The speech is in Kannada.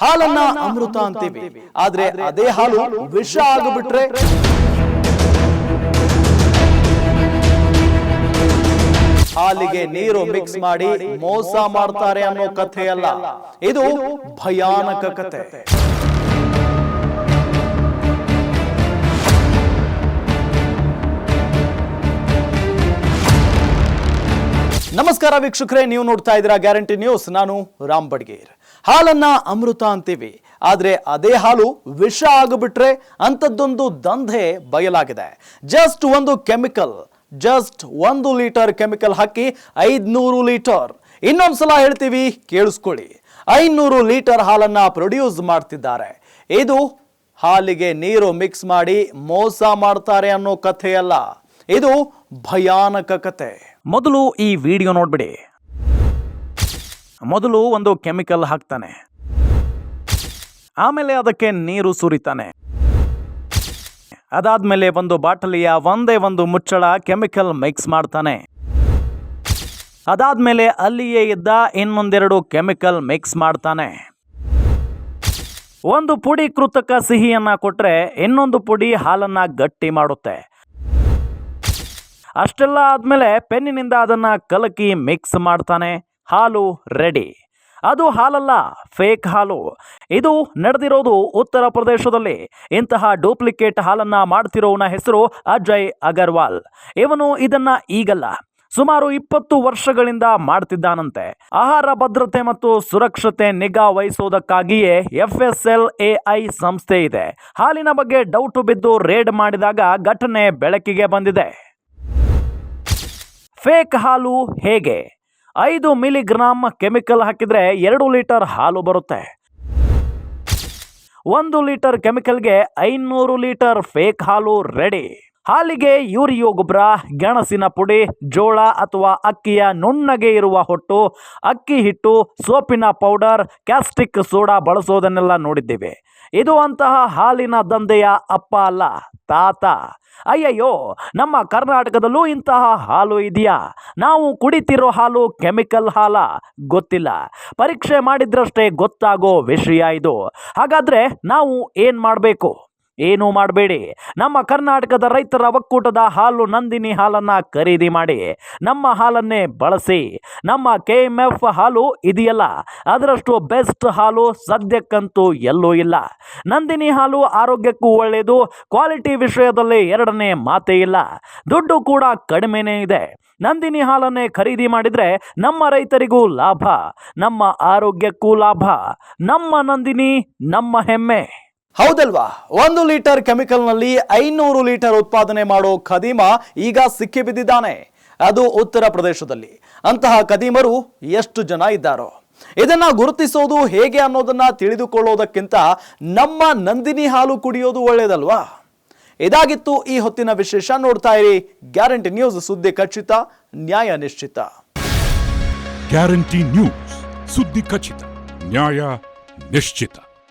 ಹಾಲನ್ನ ಅಮೃತ ಅಂತೀವಿ, ಆದ್ರೆ ಅದೇ ಹಾಲು ವಿಷ ಆಗಿಬಿಟ್ರೆ ಹಾಲಿಗೆ ನೀರು ಮಿಕ್ಸ್ ಮಾಡಿ ಮೋಸ ಮಾಡ್ತಾರೆ ಅನ್ನೋ ಕಥೆಯಲ್ಲ, ಇದು ಭಯಾನಕ ಕಥೆ. ನಮಸ್ಕಾರ ವೀಕ್ಷಕರೇ, ನೀವು ನೋಡ್ತಾ ಇದ್ದೀರಾ ಗ್ಯಾರಂಟಿ ನ್ಯೂಸ್. ನಾನು ರಾಮ್ ಬಡ್ಗೇರ್. ಹಾಲನ್ನ ಅಮೃತ ಅಂತೀವಿ, ಆದ್ರೆ ಅದೇ ಹಾಲು ವಿಷ ಆಗಿಬಿಟ್ರೆ ಅಂಥದ್ದೊಂದು ದಂಧೆ ಬಯಲಾಗಿದೆ. ಜಸ್ಟ್ ಒಂದು ಲೀಟರ್ ಕೆಮಿಕಲ್ ಹಾಕಿ 500 ಲೀಟರ್, ಇನ್ನೊಂದ್ಸಲ ಹೇಳ್ತೀವಿ ಕೇಳಿಸ್ಕೊಳ್ಳಿ, 500 ಲೀಟರ್ ಹಾಲನ್ನ ಪ್ರೊಡ್ಯೂಸ್ ಮಾಡ್ತಿದ್ದಾರೆ. ಇದು ಹಾಲಿಗೆ ನೀರು ಮಿಕ್ಸ್ ಮಾಡಿ ಮೋಸ ಮಾಡ್ತಾರೆ ಅನ್ನೋ ಕಥೆಯಲ್ಲ, ಇದು ಭಯಾನಕ ಕತೆ. ಮೊದಲು ಈ ವಿಡಿಯೋ ನೋಡ್ಬಿಡಿ. ಮೊದಲು ಒಂದು ಕೆಮಿಕಲ್ ಹಾಕ್ತಾನೆ, ಆಮೇಲೆ ಅದಕ್ಕೆ ನೀರು ಸುರಿತಾನೆ, ಅದಾದ್ಮೇಲೆ ಒಂದು ಬಾಟಲಿಯ ಒಂದೇ ಒಂದು ಮುಚ್ಚಳ ಕೆಮಿಕಲ್ ಮಿಕ್ಸ್ ಮಾಡ್ತಾನೆ, ಅದಾದ್ಮೇಲೆ ಅಲ್ಲಿಯೇ ಇದ್ದ ಇನ್ನೊಂದೆರಡು ಕೆಮಿಕಲ್ ಮಿಕ್ಸ್ ಮಾಡ್ತಾನೆ. ಒಂದು ಪುಡಿ ಕೃತಕ ಸಿಹಿಯನ್ನ ಕೊಟ್ರೆ ಇನ್ನೊಂದು ಪುಡಿ ಹಾಲನ್ನ ಗಟ್ಟಿ ಮಾಡುತ್ತೆ. ಅಷ್ಟೆಲ್ಲ ಆದ್ಮೇಲೆ ಪೆನ್ನಿನಿಂದ ಅದನ್ನ ಕಲಕಿ ಮಿಕ್ಸ್ ಮಾಡ್ತಾನೆ. ಹಾಲು ರೆಡಿ. ಅದು ಹಾಲಲ್ಲ, ಫೇಕ್ ಹಾಲು. ಇದು ನಡೆದಿರೋದು ಉತ್ತರ ಪ್ರದೇಶದಲ್ಲಿ. ಇಂತಹ ಡೂಪ್ಲಿಕೇಟ್ ಹಾಲನ್ನ ಮಾಡ್ತಿರೋನ ಹೆಸರು ಅಜಯ್ ಅಗರ್ವಾಲ್. ಇವನು ಇದನ್ನ ಈಗಲ್ಲ, ಸುಮಾರು 20 ವರ್ಷಗಳಿಂದ ಮಾಡ್ತಿದ್ದಾನಂತೆ. ಆಹಾರ ಭದ್ರತೆ ಮತ್ತು ಸುರಕ್ಷತೆ ನಿಗಾ ವಹಿಸೋದಕ್ಕಾಗಿಯೇ FSLAI ಸಂಸ್ಥೆ ಇದೆ. ಹಾಲಿನ ಬಗ್ಗೆ ಡೌಟ್ ಬಿದ್ದು ರೇಡ್ ಮಾಡಿದಾಗ ಘಟನೆ ಬೆಳಕಿಗೆ ಬಂದಿದೆ. ಫೇಕ್ ಹಾಲು ಹೇಗೆ? 5 ಮಿಲಿಗ್ರಾಮ್ ಕೆಮಿಕಲ್ ಹಾಕಿದ್ರೆ 2 ಲೀಟರ್ ಹಾಲು ಬರುತ್ತೆ. 1 ಲೀಟರ್ ಕೆಮಿಕಲ್ಗೆ 500 ಲೀಟರ್ ಫೇಕ್ ಹಾಲು ರೆಡಿ. ಹಾಲಿಗೆ ಯೂರಿಯೋ ಗೊಬ್ಬರ, ಗೆಣಸಿನ ಪುಡಿ, ಜೋಳ ಅಥವಾ ಅಕ್ಕಿಯ ನುಣ್ಣಗೆ ಇರುವ ಹೊಟ್ಟು, ಅಕ್ಕಿ ಹಿಟ್ಟು, ಸೋಪಿನ ಪೌಡರ್, ಕ್ಯಾಸ್ಟಿಕ್ ಸೋಡಾ ಬಳಸೋದನ್ನೆಲ್ಲ ನೋಡಿದ್ದೇವೆ. ಇದು ಅಂತಹ ಹಾಲಿನ ದಂಧೆಯ ಅಪ್ಪ ಅಲ್ಲ, ತಾತ. ಅಯ್ಯಯ್ಯೋ, ನಮ್ಮ ಕರ್ನಾಟಕದಲ್ಲೂ ಇಂತಹ ಹಾಲು ಇದೆಯಾ? ನಾವು ಕುಡಿತಿರೋ ಹಾಲು ಕೆಮಿಕಲ್ ಹಾಲ? ಗೊತ್ತಿಲ್ಲ. ಪರೀಕ್ಷೆ ಮಾಡಿದ್ರಷ್ಟೇ ಗೊತ್ತಾಗೋ ವಿಷಯ ಇದು. ಹಾಗಾದ್ರೆ ನಾವು ಏನ್ ಮಾಡಬೇಕು? ಏನೂ ಮಾಡಬೇಡಿ. ನಮ್ಮ ಕರ್ನಾಟಕದ ರೈತರ ಒಕ್ಕೂಟದ ಹಾಲು ನಂದಿನಿ ಹಾಲನ್ನ ಖರೀದಿ ಮಾಡಿ ನಮ್ಮ ಹಾಲನ್ನೇ ಬಳಸಿ. ನಮ್ಮ KMF ಹಾಲು ಇದೆಯಲ್ಲ, ಅದರಷ್ಟು ಬೆಸ್ಟ್ ಹಾಲು ಸದ್ಯಕ್ಕಂತೂ ಎಲ್ಲೂ ಇಲ್ಲ. ನಂದಿನಿ ಹಾಲು ಆರೋಗ್ಯಕ್ಕೂ ಒಳ್ಳೆಯದು. ಕ್ವಾಲಿಟಿ ವಿಷಯದಲ್ಲಿ ಎರಡನೇ ಮಾತೇ ಇಲ್ಲ. ದುಡ್ಡು ಕೂಡ ಕಡಿಮೆನೇ ಇದೆ. ನಂದಿನಿ ಹಾಲನ್ನೇ ಖರೀದಿ ಮಾಡಿದ್ರೆ ನಮ್ಮ ರೈತರಿಗೂ ಲಾಭ, ನಮ್ಮ ಆರೋಗ್ಯಕ್ಕೂ ಲಾಭ. ನಮ್ಮ ನಂದಿನಿ, ನಮ್ಮ ಹೆಮ್ಮೆ. ಹೌದಲ್ವಾ? 1 ಲೀಟರ್ ಕೆಮಿಕಲ್ ನಲ್ಲಿ 500 ಲೀಟರ್ ಉತ್ಪಾದನೆ ಮಾಡೋ ಖದೀಮ ಈಗ ಸಿಕ್ಕಿಬಿದ್ದಿದ್ದಾನೆ. ಅದು ಉತ್ತರ ಪ್ರದೇಶದಲ್ಲಿ. ಅಂತಹ ಖದೀಮರು ಎಷ್ಟು ಜನ ಇದ್ದಾರೋ? ಇದನ್ನ ಗುರುತಿಸೋದು ಹೇಗೆ ಅನ್ನೋದನ್ನ ತಿಳಿದುಕೊಳ್ಳೋದಕ್ಕಿಂತ ನಮ್ಮ ನಂದಿನಿ ಹಾಲು ಕುಡಿಯೋದು ಒಳ್ಳೇದಲ್ವಾ? ಇದಾಗಿತ್ತು ಈ ಹೊತ್ತಿನ ವಿಶೇಷ. ನೋಡ್ತಾ ಇರಿ ಗ್ಯಾರಂಟಿ ನ್ಯೂಸ್, ಸುದ್ದಿ ಖಚಿತ, ನ್ಯಾಯ ನಿಶ್ಚಿತ. ಗ್ಯಾರಂಟಿ ನ್ಯೂಸ್, ಸುದ್ದಿ ಖಚಿತ, ನ್ಯಾಯ ನಿಶ್ಚಿತ.